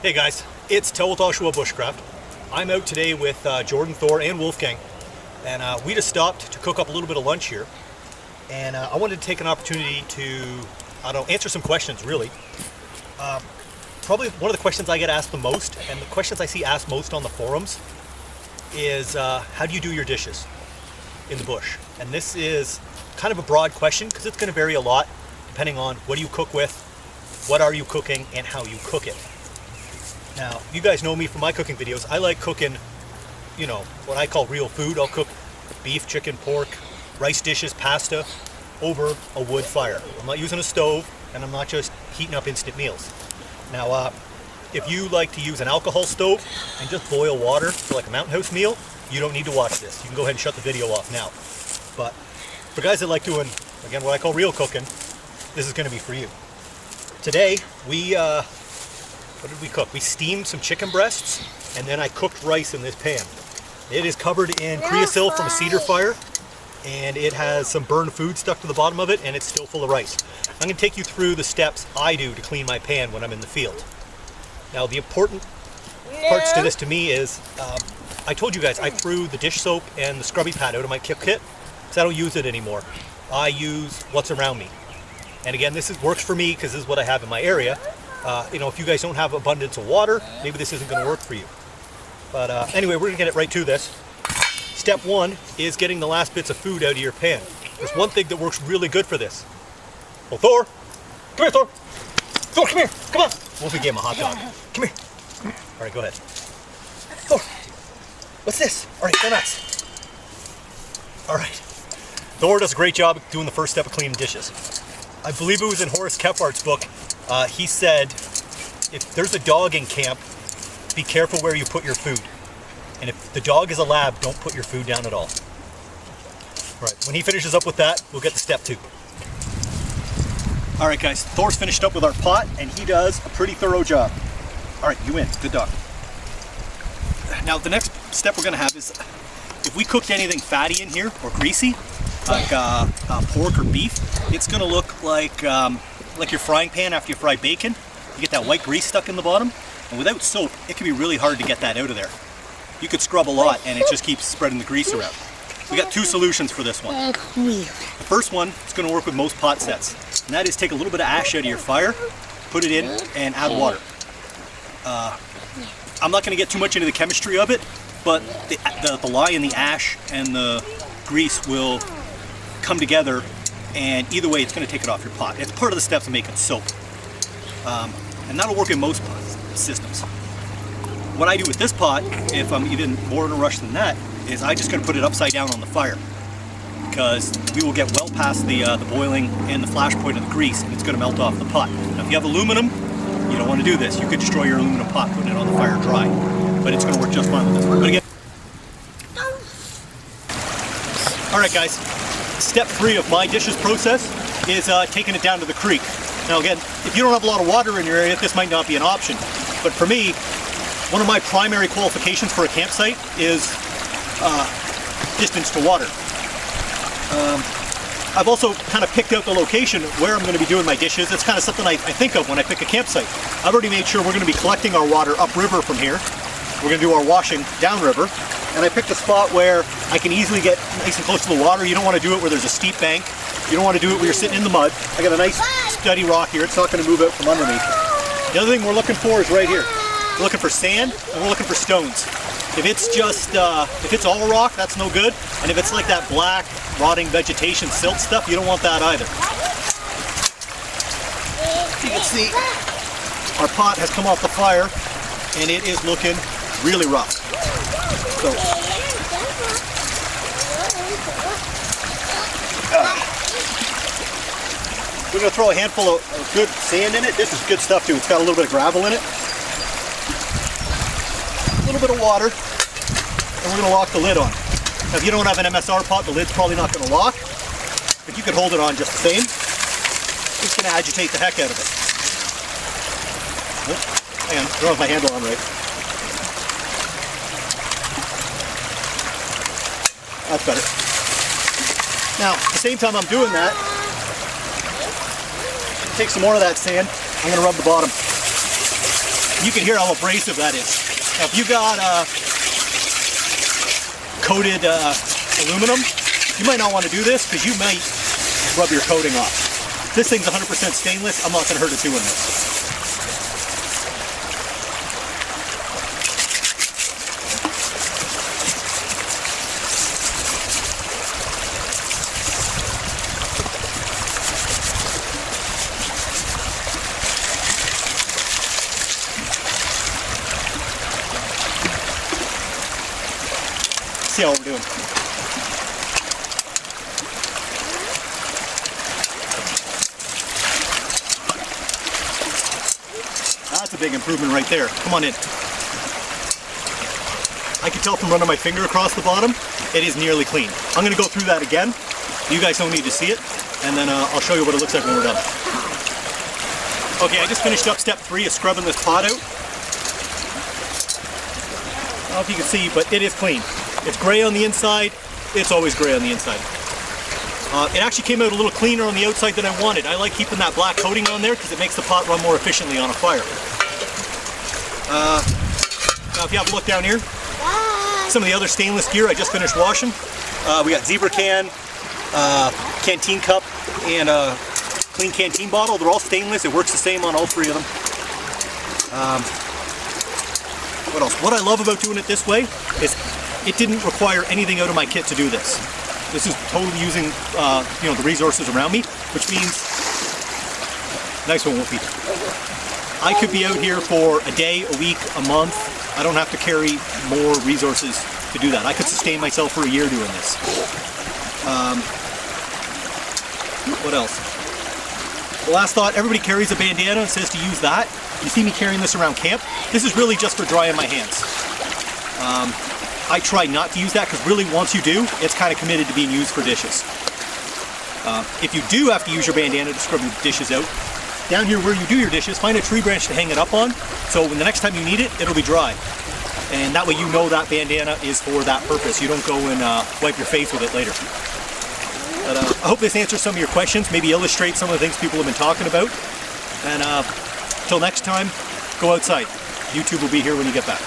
Hey guys, it's Joshua Bushcraft. I'm out today with Jordan, Thor, and Wolfgang, and we just stopped to cook up a little bit of lunch here. And I wanted to take an opportunity to, answer some questions really. Probably one of the questions I get asked the most, and the questions I see asked most on the forums, is how do you do your dishes in the bush? And this is kind of a broad question because it's going to vary a lot depending on what do you cook with, what are you cooking, and how you cook it. Now, you guys know me from my cooking videos. I like cooking, what I call real food. I'll cook beef, chicken, pork, rice dishes, pasta over a wood fire. I'm not using a stove, and I'm not just heating up instant meals. Now, if you like to use an alcohol stove and just boil water for like a Mountain House meal, you don't need to watch this. You can go ahead and shut the video off now. But for guys that like doing, again, what I call real cooking, this is going to be for you. Today, what did we cook? We steamed some chicken breasts, and then I cooked rice in this pan. It is covered in creosote from a cedar fire, and it has some burned food stuck to the bottom of it, and it's still full of rice. I'm going to take you through the steps I do to clean my pan when I'm in the field. Now, the important parts to this to me is, I told you guys I threw the dish soap and the scrubby pad out of my kit because I don't use it anymore. I use what's around me. And again, works for me because this is what I have in my area. If you guys don't have abundance of water, maybe this isn't going to work for you. But anyway, we're going to get it right to this. Step one is getting the last bits of food out of your pan. There's one thing that works really good for this. Oh, Thor! Come here, Thor! Thor, come here! Come on! Wolfie gave him a hot dog. Come here. All right, go ahead. Thor! What's this? All right, go nuts. All right. Thor does a great job of doing the first step of cleaning dishes. I believe it was in Horace Kephart's book. He said, if there's a dog in camp, be careful where you put your food. And if the dog is a lab, don't put your food down at all. All right, when he finishes up with that, we'll get to step two. All right, guys, Thor's finished up with our pot, and he does a pretty thorough job. All right, you win. Good dog. Now, the next step we're going to have is, if we cooked anything fatty in here or greasy, like pork or beef, it's going to look like your frying pan after you fry bacon. You get that white grease stuck in the bottom, and without soap, it can be really hard to get that out of there. You could scrub a lot, and it just keeps spreading the grease around. We got two solutions for this one. The first one is going to work with most pot sets, and that is take a little bit of ash out of your fire, put it in, and add water. I'm not going to get too much into the chemistry of it, but the lye and the ash and the grease will come together, and either way it's going to take it off your pot. It's part of the steps of making soap, and that'll work in most systems. What I do with this pot, if I'm even more in a rush than that, is I just going to put it upside down on the fire, because we will get well past the boiling and the flash point of the grease, and it's going to melt off the pot. Now, if you have aluminum, you don't want to do this. You could destroy your aluminum pot putting it on the fire dry, but it's going to work just fine with this. But again, all right, guys. Step 3 of my dishes process is taking it down to the creek. Now again, if you don't have a lot of water in your area, this might not be an option. But for me, one of my primary qualifications for a campsite is distance to water. I've also kind of picked out the location where I'm going to be doing my dishes. It's kind of something I think of when I pick a campsite. I've already made sure we're going to be collecting our water upriver from here. We're going to do our washing downriver. And I picked a spot where I can easily get nice and close to the water. You don't want to do it where there's a steep bank. You don't want to do it where you're sitting in the mud. I got a nice steady rock here. It's not going to move out from underneath. The other thing we're looking for is right here. We're looking for sand, and we're looking for stones. If it's just, if it's all rock, that's no good. And if it's like that black, rotting vegetation, silt stuff, you don't want that either. You can see our pot has come off the fire, and it is looking really rough. So, we're going to throw a handful of good sand in it. This is good stuff too. It's got a little bit of gravel in it. A little bit of water. And we're going to lock the lid on. Now, if you don't have an MSR pot, the lid's probably not going to lock. But you can hold it on just the same. It's going to agitate the heck out of it. Oh, hang on, I don't have my handle on right. That's better. Now, at the same time I'm doing that, take some more of that sand. I'm going to rub the bottom. You can hear how abrasive that is. Now, if you got coated aluminum, you might not want to do this because you might rub your coating off. This thing's 100% stainless. I'm not going to hurt it doing this. See how we're doing. That's a big improvement right there. Come on in. I can tell from running my finger across the bottom, it is nearly clean. I'm going to go through that again. You guys don't need to see it, and then I'll show you what it looks like when we're done. Okay, I just finished up step 3 of scrubbing this pot out. I don't know if you can see, but it is clean. It's gray on the inside. It's always gray on the inside. It actually came out a little cleaner on the outside than I wanted. I like keeping that black coating on there because it makes the pot run more efficiently on a fire. Now if you have a look down here, some of the other stainless gear I just finished washing. We got zebra can, canteen cup, and a clean canteen bottle. They're all stainless. It works the same on all 3 of them. What else? What I love about doing it this way is it didn't require anything out of my kit to do this. This is totally using the resources around me, which means, nice one, Wolfie. I could be out here for a day, a week, a month. I don't have to carry more resources to do that. I could sustain myself for a year doing this. What else? The last thought, everybody carries a bandana and says to use that. You see me carrying this around camp. This is really just for drying my hands. I try not to use that because really once you do, it's kind of committed to being used for dishes. If you do have to use your bandana to scrub your dishes out, down here where you do your dishes, find a tree branch to hang it up on, so when the next time you need it, it'll be dry. And that way you know that bandana is for that purpose. You don't go and wipe your face with it later. But, I hope this answers some of your questions, maybe illustrates some of the things people have been talking about. And until next time, go outside. YouTube will be here when you get back.